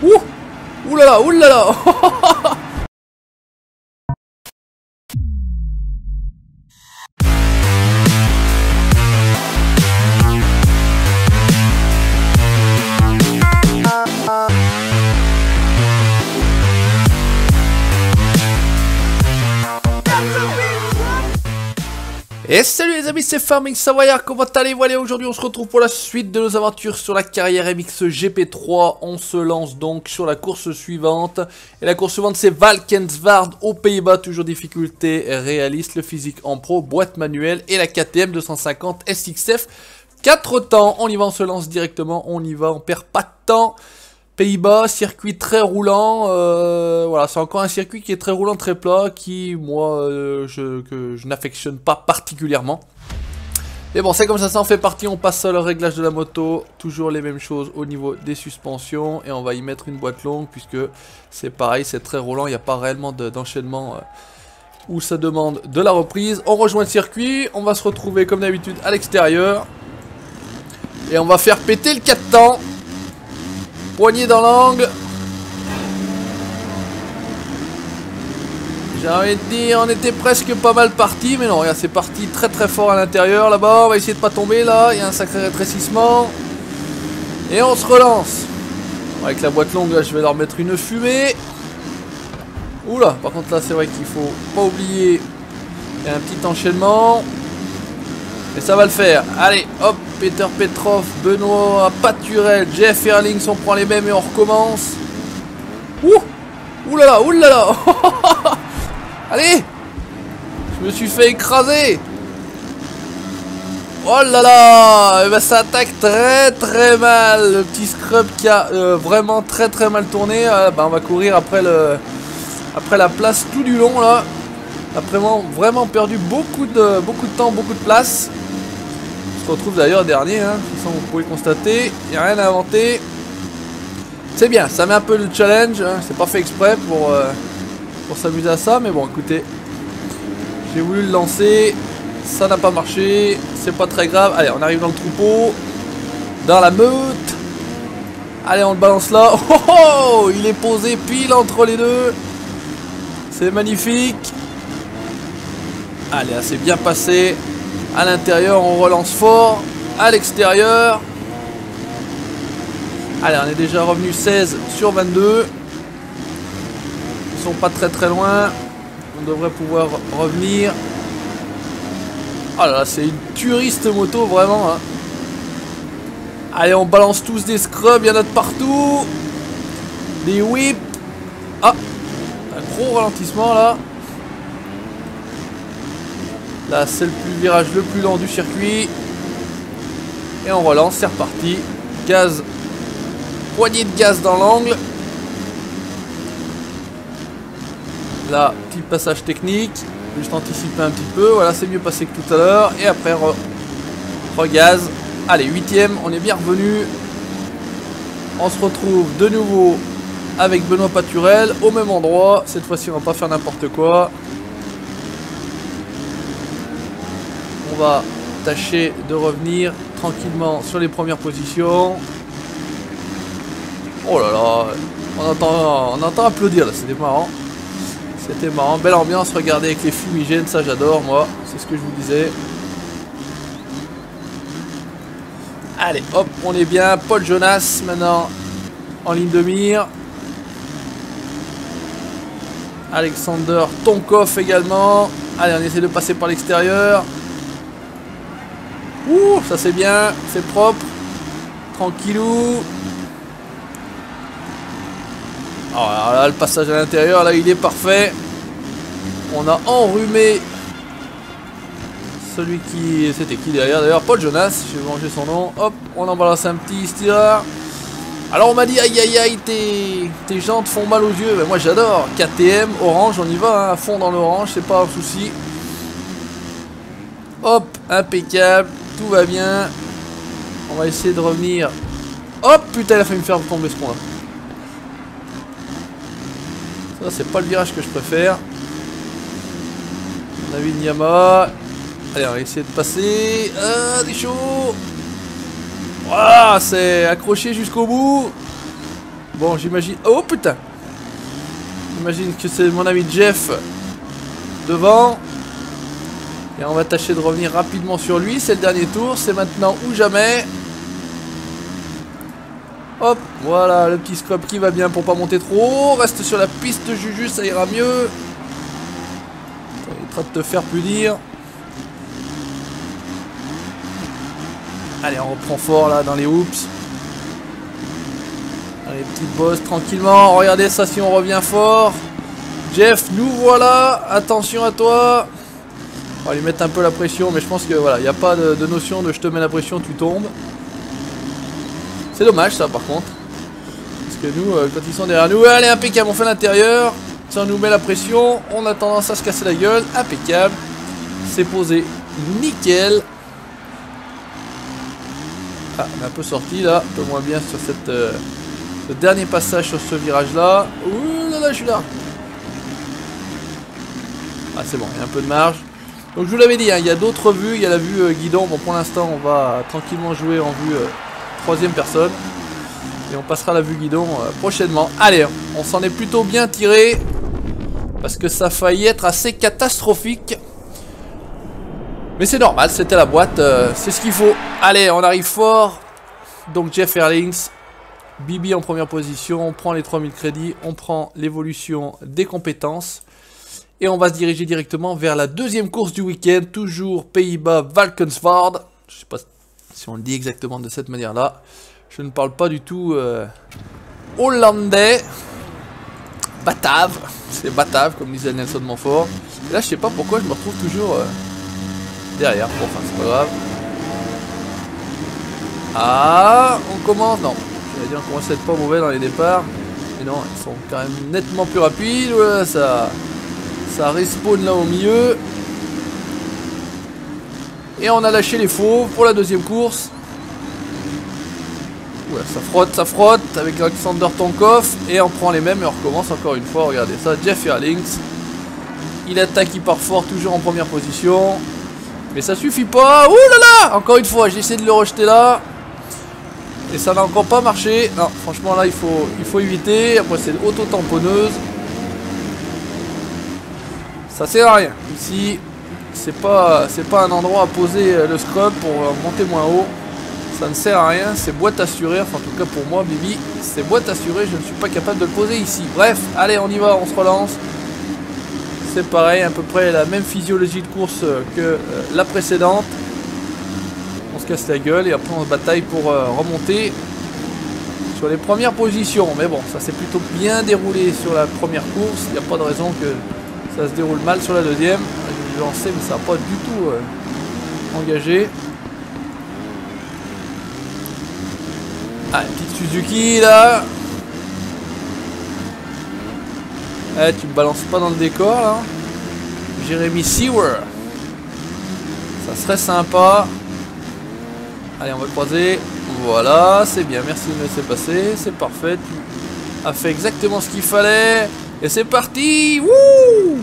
Ouh. Ouh là là, ouh là là. Et salut les amis, c'est Farming Savoyard, comment allez-vous? Allez, aujourd'hui on se retrouve pour la suite de nos aventures sur la carrière MX GP3. On se lance donc sur la course suivante. Et la course suivante c'est Valkenswaard aux Pays-Bas, toujours difficulté réaliste, le physique en pro, boîte manuelle et la KTM 250 SXF. 4 temps, on y va, on se lance directement, on y va, on perd pas de temps. Pays-Bas, circuit très roulant, voilà, c'est encore un circuit qui est très roulant, très plat, qui, moi, que je n'affectionne pas particulièrement. Mais bon, c'est comme ça en fait partie, on passe sur le réglage de la moto, toujours les mêmes choses au niveau des suspensions, et on va y mettre une boîte longue, puisque c'est pareil, c'est très roulant, il n'y a pas réellement d'enchaînement où ça demande de la reprise. On rejoint le circuit, on va se retrouver comme d'habitude à l'extérieur, et on va faire péter le 4 temps. Poignée dans l'angle. J'ai envie de dire, on était presque pas mal parti, mais non, regarde, c'est parti très très fort à l'intérieur là-bas. On va essayer de pas tomber là, il y a un sacré rétrécissement. Et on se relance. Avec la boîte longue, là, je vais leur mettre une fumée. Oula, par contre là, c'est vrai qu'il faut pas oublier. Il y a un petit enchaînement. Et ça va le faire. Allez, hop, Peter Petrov, Benoît Paturel, Jeff Erlings, on prend les mêmes et on recommence. Ouh, ouh là là, ouh là là. Allez, je me suis fait écraser. Oh là là, et ben ça attaque très très mal. Le petit scrub qui a vraiment très très mal tourné. Ben on va courir après la place tout du long là. Après vraiment perdu beaucoup de temps, beaucoup de place. On se retrouve d'ailleurs dernier, hein, comme vous pouvez constater, il n'y a rien à inventer. C'est bien, ça met un peu le challenge, hein, c'est pas fait exprès pour s'amuser à ça, mais bon écoutez, j'ai voulu le lancer, ça n'a pas marché, c'est pas très grave. Allez, on arrive dans le troupeau, dans la meute. Allez, on le balance là. Oh, oh, oh, il est posé pile entre les deux. C'est magnifique. Allez, c'est bien passé. À l'intérieur, on relance fort. À l'extérieur. Allez, on est déjà revenu 16 sur 22. Ils sont pas très très loin. On devrait pouvoir revenir. Oh là là, c'est une turiste moto vraiment. Hein. Allez, on balance tous des scrubs. Il y en a de partout. Des whips. Ah, un gros ralentissement là. Là, c'est le virage le plus lent du circuit. Et on relance, c'est reparti. Gaz. Poignée de gaz dans l'angle. Là, petit passage technique. Juste anticiper un petit peu. Voilà, c'est mieux passé que tout à l'heure. Et après, regaz. Allez, 8ème, on est bien revenu. On se retrouve de nouveau avec Benoît Paturel au même endroit. Cette fois-ci, on va pas faire n'importe quoi. On va tâcher de revenir tranquillement sur les premières positions. Oh là là, on entend applaudir là, c'était marrant. C'était marrant, belle ambiance, regardez avec les fumigènes, ça j'adore moi, c'est ce que je vous disais. Allez, hop, on est bien, Paul Jonas maintenant en ligne de mire. Alexander Tonkov également. Allez, on essaie de passer par l'extérieur. Ouh, ça c'est bien, c'est propre. Tranquillou. Alors là, le passage à l'intérieur, là, il est parfait. On a enrhumé celui qui... C'était qui derrière d'ailleurs? Paul Jonas, je vais manger son nom. Hop, on en balance un petit stireur. Alors on m'a dit, aïe aïe aïe, tes jantes font mal aux yeux. Ben, moi j'adore. KTM, orange, on y va, hein, à fond dans l'orange, c'est pas un souci. Hop, impeccable. Tout va bien. On va essayer de revenir. Hop, putain, il a failli me faire tomber ce point là. Ça, c'est pas le virage que je préfère. David Nyama. Allez, on va essayer de passer. Ah, des chauds. Voilà, c'est accroché jusqu'au bout. Bon, j'imagine... Oh putain! J'imagine que c'est mon ami Jeff devant. Et on va tâcher de revenir rapidement sur lui. C'est le dernier tour. C'est maintenant ou jamais. Hop, voilà, le petit scope qui va bien pour pas monter trop haut. Reste sur la piste, Juju, ça ira mieux. Ça évitera de te faire punir. Allez, on reprend fort là dans les hoops. Allez, petite bosse tranquillement. Regardez ça si on revient fort. Jeff, nous voilà. Attention à toi. On va lui mettre un peu la pression, mais je pense que voilà, il n'y a pas de notion de je te mets la pression, tu tombes. C'est dommage ça par contre. Parce que nous, quand ils sont derrière nous, allez, impeccable, on fait l'intérieur. Ça nous met la pression, on a tendance à se casser la gueule. Impeccable. C'est posé nickel. Ah, on est un peu sorti là, un peu moins bien sur cette, le dernier passage sur ce virage là. Ouh là là, je suis là. Ah c'est bon, il y a un peu de marge. Donc je vous l'avais dit, hein, il y a d'autres vues, il y a la vue guidon. Bon pour l'instant on va tranquillement jouer en vue troisième personne. Et on passera à la vue guidon prochainement. Allez, on s'en est plutôt bien tiré. Parce que ça a failli être assez catastrophique. Mais c'est normal, c'était la boîte, c'est ce qu'il faut. Allez, on arrive fort. Donc Jeff Erlings, Bibi en première position, on prend les 3000 crédits, on prend l'évolution des compétences. Et on va se diriger directement vers la deuxième course du week-end, toujours Pays-Bas, Valkenswaard. Je ne sais pas si on le dit exactement de cette manière-là. Je ne parle pas du tout hollandais. Batave, c'est Batave comme disait Nelson Montfort. Et là je sais pas pourquoi je me retrouve toujours derrière. Bon, enfin c'est pas grave. Ah, on commence. Non, j'allais dire qu'on commence à être pas mauvais dans les départs. Mais non, ils sont quand même nettement plus rapides. Voilà, ça respawn là au milieu. Et on a lâché les faux pour la deuxième course. Ouais, ça frotte avec Alexander Tonkov. Et on prend les mêmes et on recommence encore une fois. Regardez ça, Jeff Erlings. Il attaque, il part fort, toujours en première position. Mais ça suffit pas. Ouh là là. Encore une fois, j'ai essayé de le rejeter là. Et ça n'a encore pas marché. Non, franchement là, il faut éviter. Après, c'est auto-tamponneuse. Ça sert à rien. Ici, c'est pas un endroit à poser le scrub pour monter moins haut. Ça ne sert à rien, c'est boîte assurée, enfin en tout cas pour moi Bibi, c'est boîte assurée, je ne suis pas capable de le poser ici. Bref, allez on y va, on se relance. C'est pareil, à peu près la même physiologie de course que la précédente. On se casse la gueule et après on se bataille pour remonter sur les premières positions. Mais bon, ça s'est plutôt bien déroulé sur la première course, il n'y a pas de raison que ça se déroule mal sur la deuxième. Je vais lancer mais ça n'a pas du tout engagé. Ah, petite Suzuki là. Eh, tu me balances pas dans le décor là. Jeremy Sewer. Ça serait sympa. Allez, on va le croiser. Voilà, c'est bien. Merci de me laisser passer. C'est parfait. Tu as fait exactement ce qu'il fallait. Et c'est parti. Wouh!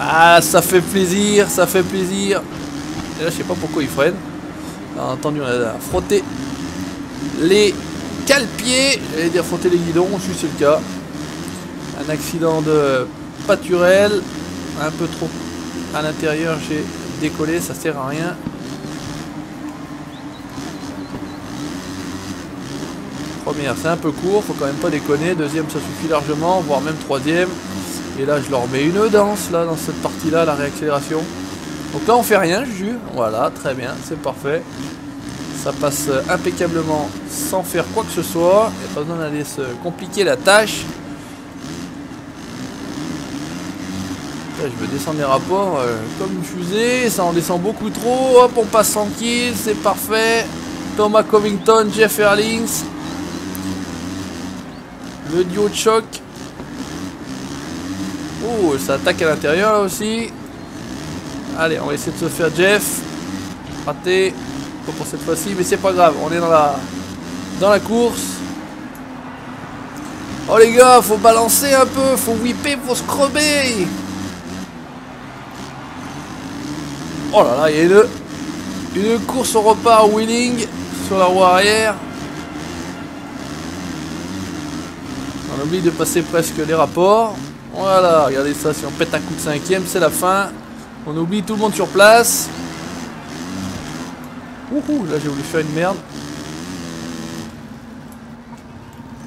Ah, ça fait plaisir. Ça fait plaisir. Et là, je sais pas pourquoi il freine. Alors, entendu, on a frotté les cale-pieds, j'allais dire frotter les guidons, si c'est le cas. Un accident de pâturelle, un peu trop à l'intérieur, j'ai décollé, ça sert à rien. Première, c'est un peu court, faut quand même pas déconner. Deuxième, ça suffit largement, voire même troisième. Et là, je leur mets une danse là dans cette partie-là, la réaccélération. Donc là, on fait rien, Juju. Voilà, très bien, c'est parfait. Ça passe impeccablement sans faire quoi que ce soit. Il n'y a pas besoin d'aller se compliquer la tâche. Là, je veux descendre les rapports comme une fusée. Ça en descend beaucoup trop. Hop, on passe tranquille. C'est parfait. Thomas Covington, Jeff Erlings. Le duo de choc. Oh, ça attaque à l'intérieur là aussi. Allez, on va essayer de se faire Jeff. Raté. Pas pour cette fois-ci, mais c'est pas grave. On est dans la course. Oh les gars, faut balancer un peu. Faut whipper, faut scrubber. Oh là là, il y a une course au repas wheeling sur la roue arrière. On oublie de passer presque les rapports. Voilà, regardez ça, si on pète un coup de 5ème, c'est la fin. On oublie tout le monde sur place. Ouhou, là j'ai voulu faire une merde.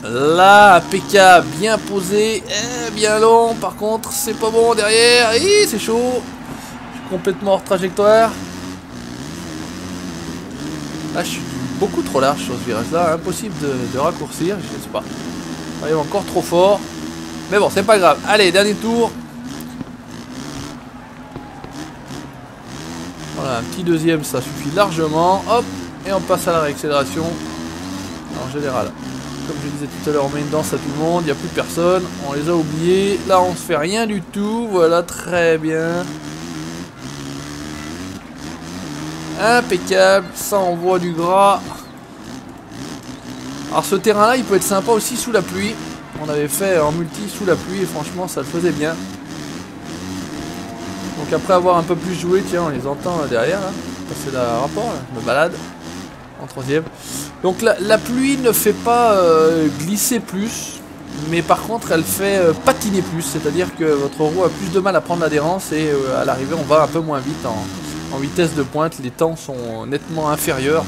Là, impeccable, bien posé, bien long. Par contre, c'est pas bon derrière. C'est chaud. Je suis complètement hors trajectoire. Là, je suis beaucoup trop large sur ce virage-là. Impossible de raccourcir, je sais pas. J'arrive encore trop fort. Mais bon, c'est pas grave. Allez, dernier tour. Voilà, un petit deuxième, ça suffit largement. Hop, et on passe à la réaccélération. En général. Comme je disais tout à l'heure, on met une danse à tout le monde, il n'y a plus personne, on les a oubliés. Là, on se fait rien du tout, voilà, très bien. Impeccable, ça envoie du gras. Alors ce terrain-là, il peut être sympa aussi sous la pluie. On avait fait en multi sous la pluie et franchement, ça le faisait bien. Donc après avoir un peu plus joué, tiens, on les entend derrière, là. Passer le rapport, là. Je me balade. En troisième. Donc la pluie ne fait pas glisser plus, mais par contre elle fait patiner plus, c'est-à-dire que votre roue a plus de mal à prendre l'adhérence et à l'arrivée on va un peu moins vite en vitesse de pointe, les temps sont nettement inférieurs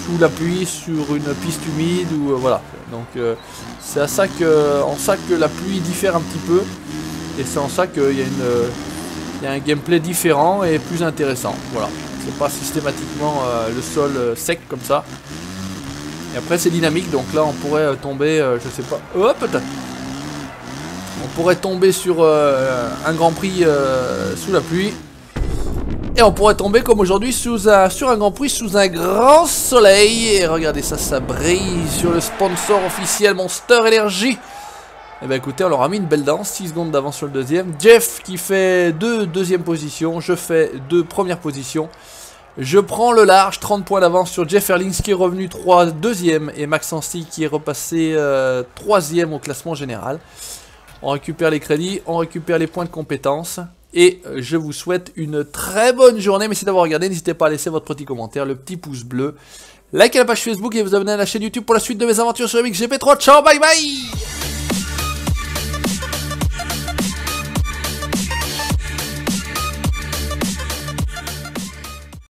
sous la pluie, sur une piste humide ou voilà. Donc c'est en ça que la pluie diffère un petit peu et c'est en ça qu'il y a un gameplay différent et plus intéressant. Voilà. C'est pas systématiquement le sol sec comme ça. Et après c'est dynamique, donc là on pourrait tomber, je sais pas, hop, peut-être. On pourrait tomber sur un Grand Prix sous la pluie. Et on pourrait tomber comme aujourd'hui sur un Grand Prix sous un grand soleil. Et regardez ça, ça brille sur le sponsor officiel Monster Energy. Et ben écoutez, on leur a mis une belle danse, 6 secondes d'avance sur le deuxième. Jeff qui fait 2 deuxième positions, je fais 2 premières positions. Je prends le large, 30 points d'avance sur Jeff Erlings qui est revenu 3 deuxième et Max Anstey qui est repassé 3ème au classement général. On récupère les crédits, on récupère les points de compétence. Et je vous souhaite une très bonne journée. Merci d'avoir regardé, n'hésitez pas à laisser votre petit commentaire, le petit pouce bleu. Likez la page Facebook et vous abonnez à la chaîne YouTube pour la suite de mes aventures sur MXGP3. Ciao, bye bye!